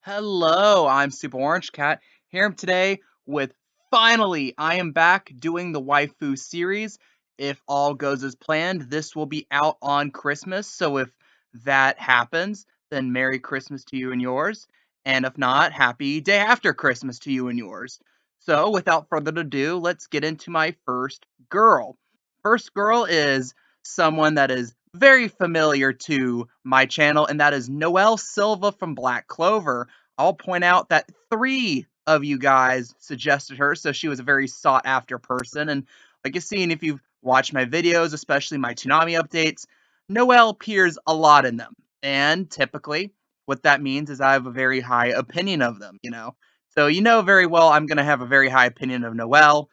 Hello, I'm Super Orange Cat here today with finally I am back doing the Waifu series. If all goes as planned, this will be out on Christmas. So if that happens, then Merry Christmas to you and yours. And if not, Happy Day After Christmas to you and yours. So without further ado, let's get into my first girl. First girl is someone that is very familiar to my channel, and that is Noelle Silva from Black Clover. I'll point out that 3 of you guys suggested her, so she was a very sought after person. And like you've seen, if you've watched my videos, especially my Toonami updates, Noelle appears a lot in them. And typically, what that means is I have a very high opinion of them. So you know very well I'm going to have a very high opinion of Noelle.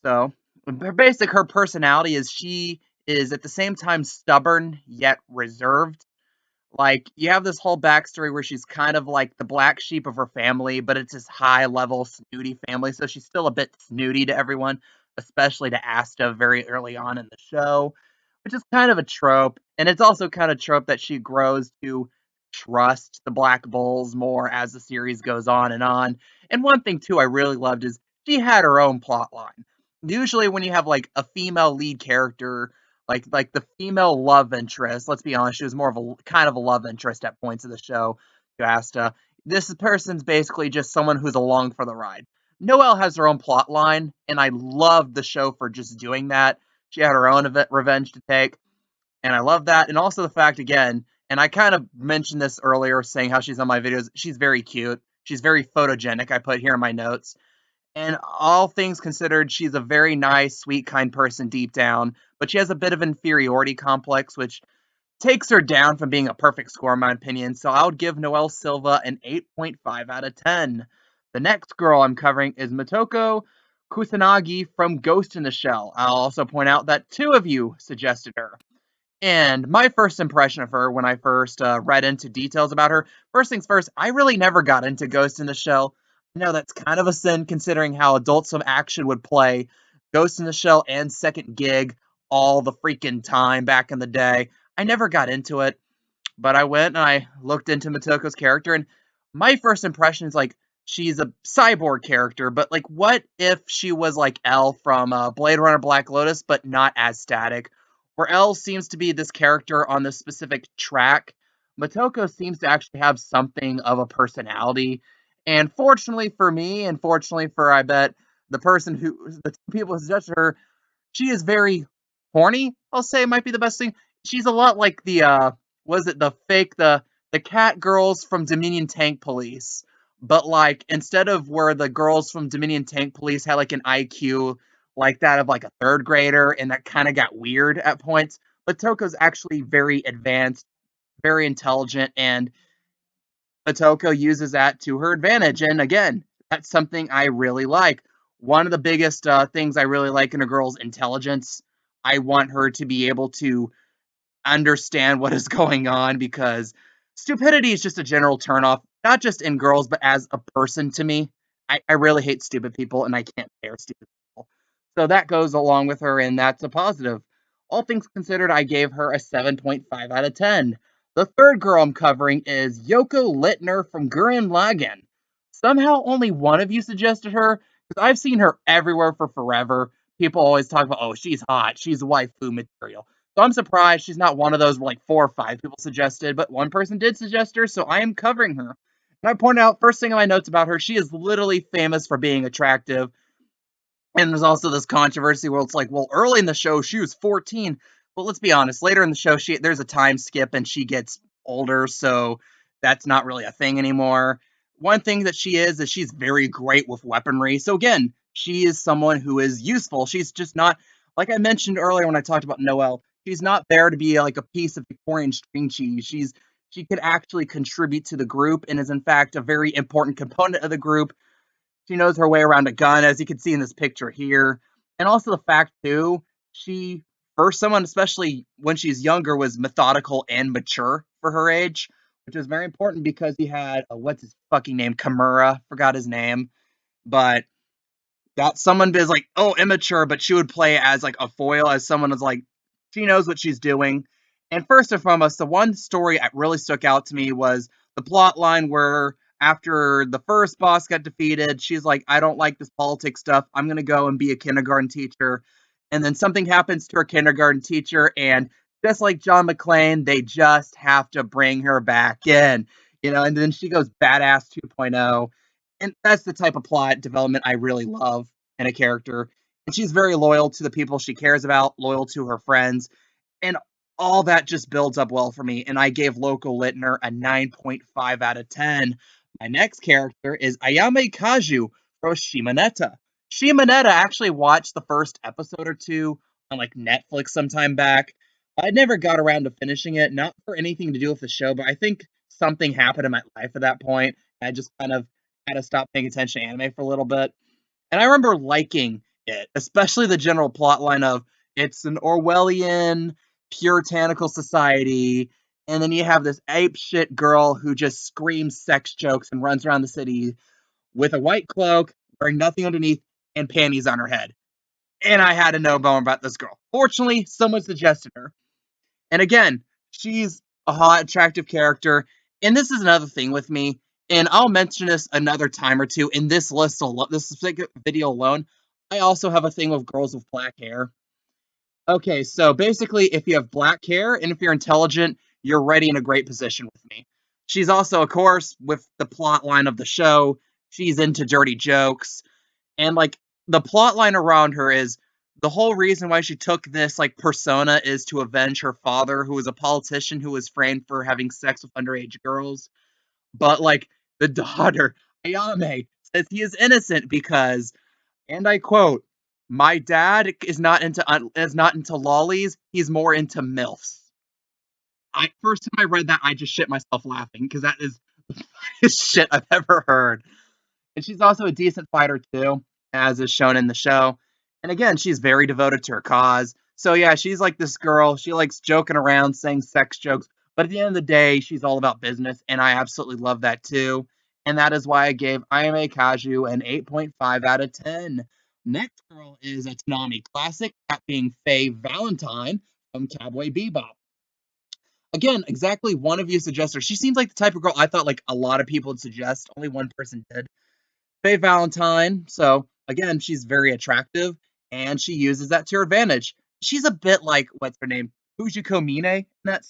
So, her personality is she is at the same time stubborn yet reserved. Like, you have this whole backstory where she's kind of like the black sheep of her family, but it's this high level snooty family, so she's still a bit snooty to everyone, especially to Asta very early on in the show, which is kind of a trope. And it's also kind of trope that she grows to trust the Black Bulls more as the series goes on and on. And one thing too I really loved is she had her own plot line. Usually when you have like a female lead character, like the female love interest. Let's be honest, she was more of a kind of a love interest at points of the show to Asta. This person's basically just someone who's along for the ride. Noelle has her own plot line, and I loved the show for just doing that. She had her own revenge to take, and I love that. And also the fact, again, and I kind of mentioned this earlier, saying how she's on my videos. She's very cute. She's very photogenic. I put here in my notes. And all things considered, she's a very nice, sweet, kind person deep down, but she has a bit of inferiority complex, which takes her down from being a perfect score, in my opinion. So I would give Noelle Silva an 8.5 out of 10. The next girl I'm covering is Motoko Kusanagi from Ghost in the Shell. I'll also point out that 2 of you suggested her. And my first impression of her when I first read into details about her, first things first, I really never got into Ghost in the Shell. I know that's kind of a sin considering how Adult Swim Action would play Ghost in the Shell and Second Gig all the freaking time back in the day. I never got into it, but I went and I looked into Motoko's character, and my first impression is like she's a cyborg character, but like what if she was like Elle from Blade Runner Black Lotus, but not as static? Where Elle seems to be this character on this specific track, Motoko seems to actually have something of a personality. And fortunately for me, and fortunately for I bet the 2 people who suggested her, she is very horny. I'll say might be the best thing. She's a lot like the was it the cat girls from Dominion Tank Police, but like instead of where the girls from Dominion Tank Police had like an IQ like that of like a 3rd grader, and that kind of got weird at points. But Toko's actually very advanced, very intelligent, and Atoko uses that to her advantage. And again, that's something I really like. One of the biggest things I really like in a girl's intelligence. I want her to be able to understand what is going on because stupidity is just a general turnoff, not just in girls, but as a person to me. I really hate stupid people and I can't bear stupid people. So that goes along with her, and that's a positive. All things considered, I gave her a 7.5 out of 10. The third girl I'm covering is Yoko Littner from Gurren Lagann. Somehow only one of you suggested her, because I've seen her everywhere for forever. People always talk about, oh, she's hot, she's waifu material. So I'm surprised she's not one of those where like 4 or 5 people suggested, but one person did suggest her, so I am covering her. And I point out, first thing in my notes about her, she is literally famous for being attractive. And there's also this controversy where it's like, well, early in the show she was 14, but let's be honest, later in the show there's a time skip and she gets older, so that's not really a thing anymore. One thing that she is she's very great with weaponry. So again, she is someone who is useful. She's just not, like I mentioned earlier when I talked about Noelle, she's not there to be like a piece of Victorian string cheese. She could actually contribute to the group and is in fact a very important component of the group. She knows her way around a gun, as you can see in this picture here. And also the fact, too, she, for someone, especially when she's younger, was methodical and mature for her age, which was very important because he had, what's his fucking name? Kimura. Forgot his name. But that someone is like, oh, immature, but she would play as like a foil, as someone is like, she knows what she's doing. And first and foremost, the one story that really stuck out to me was the plot line where after the first boss got defeated, she's like, I don't like this politics stuff. I'm going to go and be a kindergarten teacher. And then something happens to her kindergarten teacher, and just like John McClane, they just have to bring her back in, and then she goes badass 2.0. And that's the type of plot development I really love in a character. And she's very loyal to the people she cares about, loyal to her friends, and all that just builds up well for me. And I gave Yoko Littner a 9.5 out of 10. My next character is Ayame Kaju Froshima. Shimonetta actually watched the first episode or two on like Netflix sometime back. I never got around to finishing it, not for anything to do with the show, but I think something happened in my life at that point. I just kind of had to stop paying attention to anime for a little bit. And I remember liking it, especially the general plot line of it's an Orwellian puritanical society, and then you have this ape shit girl who just screams sex jokes and runs around the city with a white cloak, wearing nothing underneath, and panties on her head. And I had to know more about this girl. Fortunately, someone suggested her. And again, she's a hot, attractive character. And this is another thing with me. And I'll mention this another time or two in this list alone, this video alone. I also have a thing with girls with black hair. Okay, so basically, if you have black hair and if you're intelligent, you're ready in a great position with me. She's also, of course, with the plot line of the show, she's into dirty jokes. And like the plot line around her is the whole reason why she took this like persona is to avenge her father, who was a politician who was framed for having sex with underage girls. But like the daughter, Ayame, says he is innocent because, and I quote, "My dad is not into lollies. He's more into milfs." I first time I read that, I just shit myself laughing because that is the funniest shit I've ever heard. And she's also a decent fighter too, as is shown in the show. And again, she's very devoted to her cause. So yeah, she's like this girl. She likes joking around, saying sex jokes, but at the end of the day, she's all about business, and I absolutely love that too. And that is why I gave Ayame Kaju an 8.5 out of 10. Next girl is a Toonami classic, that being Faye Valentine from Cowboy Bebop. Again, exactly one of you suggested her. She seems like the type of girl I thought like a lot of people would suggest. Only one person did. Faye Valentine. So again, she's very attractive, and she uses that to her advantage. She's a bit like what's her name, Fujiko Mine in that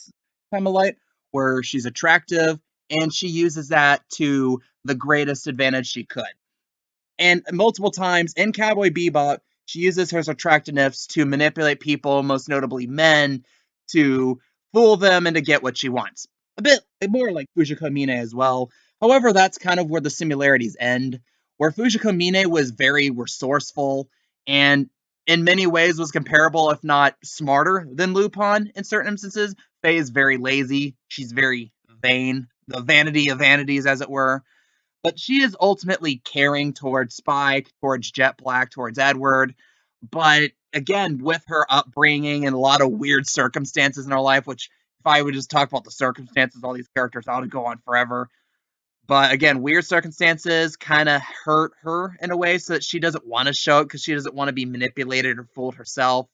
time of light, where she's attractive and she uses that to the greatest advantage she could. And multiple times in Cowboy Bebop, she uses her attractiveness to manipulate people, most notably men, to fool them and to get what she wants. A bit more like Fujiko Mine as well. However, that's kind of where the similarities end, where Fujiko Mine was very resourceful and in many ways was comparable, if not smarter, than Lupin in certain instances. Faye is very lazy. She's very vain, the vanity of vanities, as it were. But she is ultimately caring towards Spike, towards Jet Black, towards Edward. But again, with her upbringing and a lot of weird circumstances in her life, which if I would just talk about the circumstances of all these characters, I would go on forever. But again, weird circumstances kind of hurt her in a way so that she doesn't want to show it because she doesn't want to be manipulated or fooled herself.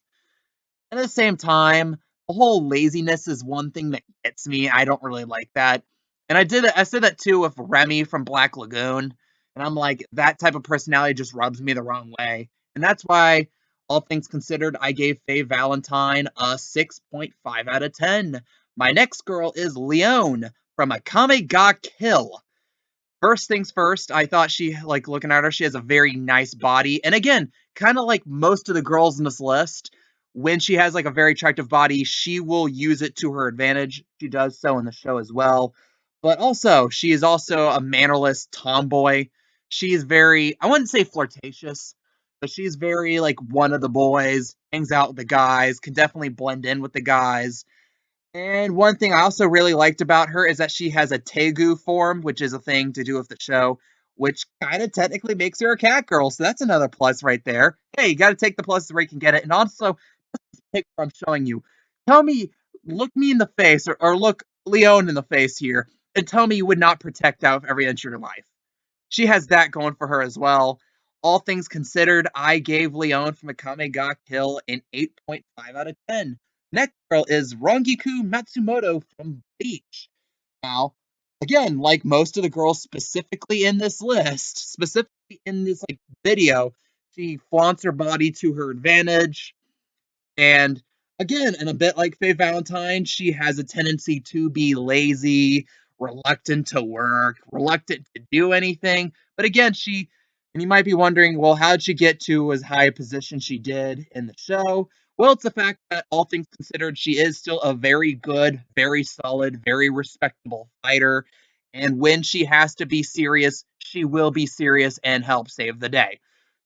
And at the same time, the whole laziness is one thing that gets me. I don't really like that. And I said that too with Remy from Black Lagoon. And I'm like, that type of personality just rubs me the wrong way. And that's why, all things considered, I gave Faye Valentine a 6.5 out of 10. My next girl is Leone from Akame ga Kill. First things first, I thought she, like, looking at her, she has a very nice body. And again, kind of like most of the girls in this list, when she has, like, a very attractive body, she will use it to her advantage. She does so in the show as well. But also, she is also a mannerless tomboy. She is very, I wouldn't say flirtatious, but she's very, like, one of the boys, hangs out with the guys, can definitely blend in with the guys. And one thing I also really liked about her is that she has a Tegu form, which is a thing to do with the show, which kind of technically makes her a cat girl. So that's another plus right there. Hey, you got to take the pluses where you can get it. And also, this picture I'm showing you, tell me, look me in the face, or look Leon in the face here, and tell me you would not protect that with every inch of your life. She has that going for her as well. All things considered, I gave Leon from Akame ga Kill an 8.5 out of 10. Next girl is Rongiku Matsumoto from Bleach. Now, again, like most of the girls specifically in this list, specifically in this like video, she flaunts her body to her advantage. And again, and a bit like Faye Valentine, she has a tendency to be lazy, reluctant to work, reluctant to do anything. But again, and you might be wondering, well, how did she get to as high a position she did in the show? Well, it's the fact that all things considered, she is still a very good, very solid, very respectable fighter. And when she has to be serious, she will be serious and help save the day.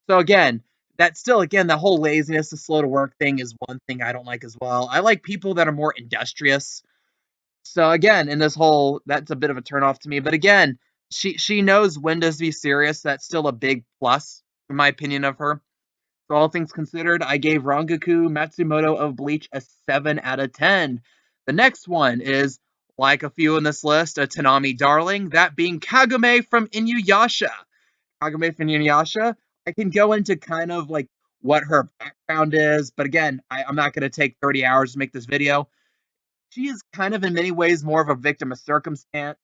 So again, that still again the whole laziness, the slow to work thing is one thing I don't like as well. I like people that are more industrious. So again, in this whole that's a bit of a turnoff to me. But again, she knows when to be serious. That's still a big plus, in my opinion, of her. So all things considered, I gave Rangaku Matsumoto of Bleach a 7 out of 10. The next one is, like a few in this list, a Toonami darling, that being Kagame from Inuyasha. Kagame from Inuyasha. I can go into kind of like what her background is, but again, I'm not going to take 30 hours to make this video. She is kind of in many ways more of a victim of circumstance.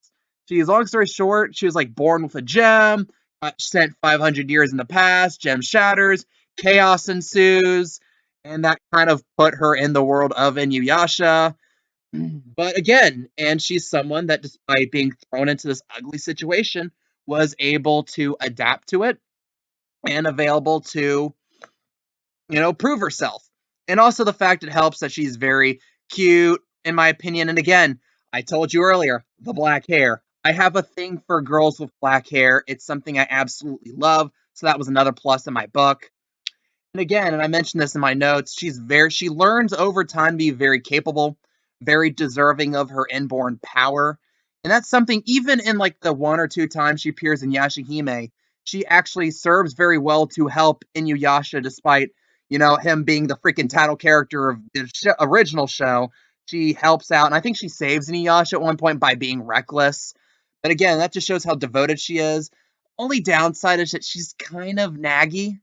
She is, long story short, she was like born with a gem, got sent 500 years in the past, gem shatters, chaos ensues, and that kind of put her in the world of Inuyasha. But again, and she's someone that, despite being thrown into this ugly situation, was able to adapt to it and available to, prove herself. And also the fact it helps that she's very cute, in my opinion. And again, I told you earlier, the black hair. I have a thing for girls with black hair. It's something I absolutely love. So that was another plus in my book. And again, and I mentioned this in my notes, she learns over time to be very capable, very deserving of her inborn power. And that's something even in like the one or two times she appears in Yashahime, she actually serves very well to help Inuyasha despite, him being the freaking title character of the original show. She helps out, and I think she saves Inuyasha at one point by being reckless. But again, that just shows how devoted she is. Only downside is that she's kind of naggy,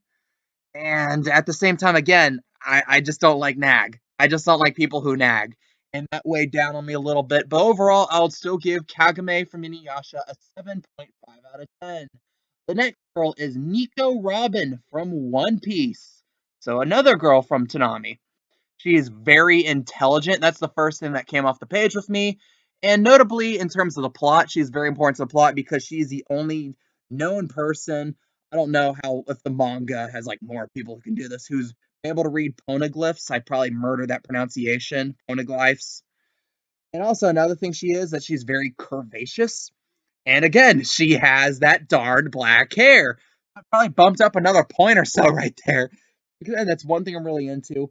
and at the same time, again, I just don't like nag. I just don't like people who nag. And that weighed down on me a little bit. But overall, I'll still give Kagame from Inuyasha a 7.5 out of 10. The next girl is Nico Robin from One Piece. So another girl from Toonami. She is very intelligent. That's the first thing that came off the page with me. And notably, in terms of the plot, she's very important to the plot because she's the only known person. I don't know how, if the manga has like more people who can do this, who's able to read poneglyphs. I'd probably murder that pronunciation, poneglyphs. And also, another thing she is that she's very curvaceous. And again, she has that darned black hair. I probably bumped up another point or so right there. And that's one thing I'm really into.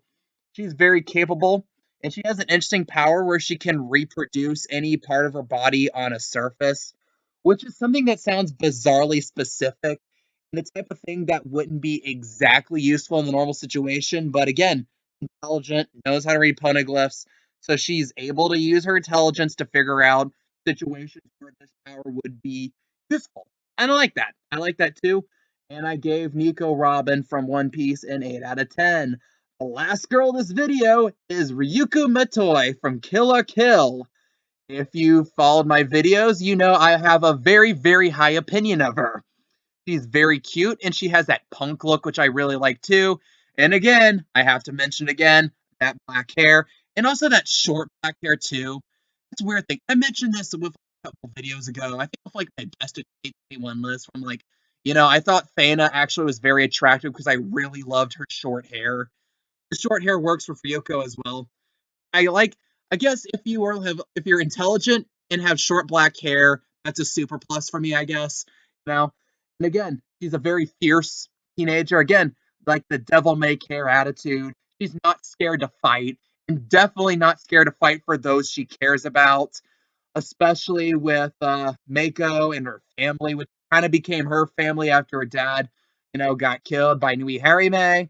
She's very capable, and she has an interesting power where she can reproduce any part of her body on a surface, which is something that sounds bizarrely specific, and the type of thing that wouldn't be exactly useful in the normal situation. But again, intelligent, knows how to read poneglyphs, so she's able to use her intelligence to figure out situations where this power would be useful. And I like that. I like that too. And I gave Nico Robin from One Piece an 8 out of 10. The last girl in this video is Ryuka Matoy from Kill la Kill. If you followed my videos, you know I have a very, very high opinion of her. She's very cute, and she has that punk look, which I really like too. And again, I have to mention again, that black hair, and also that short black hair too. That's a weird thing. I mentioned this with a couple videos ago. I think with like my best of 2021 list, where I'm like, I thought Fana actually was very attractive because I really loved her short hair. The short hair works for Ryoko as well. I like. I guess if you're intelligent and have short black hair, that's a super plus for me. I guess. And again, she's a very fierce teenager. Again, like the devil may care attitude. She's not scared to fight, and definitely not scared to fight for those she cares about. Especially with Mako and her family, which kind of became her family after her dad, got killed by Nui Harime.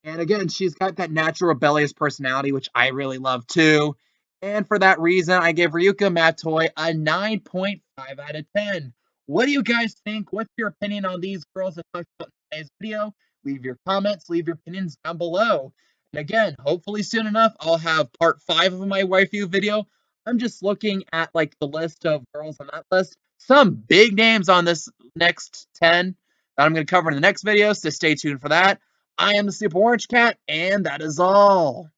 And again, she's got that natural rebellious personality, which I really love too. And for that reason, I gave Ryuka Matoy a 9.5 out of 10. What do you guys think? What's your opinion on these girls that talked about in today's video? Leave your comments, leave your opinions down below. And again, hopefully soon enough, I'll have part 5 of my waifu video I'm just looking at like the list of girls on that list. Some big names on this next 10 that I'm going to cover in the next video, so stay tuned for that. I am the Super Orange Cat, and that is all.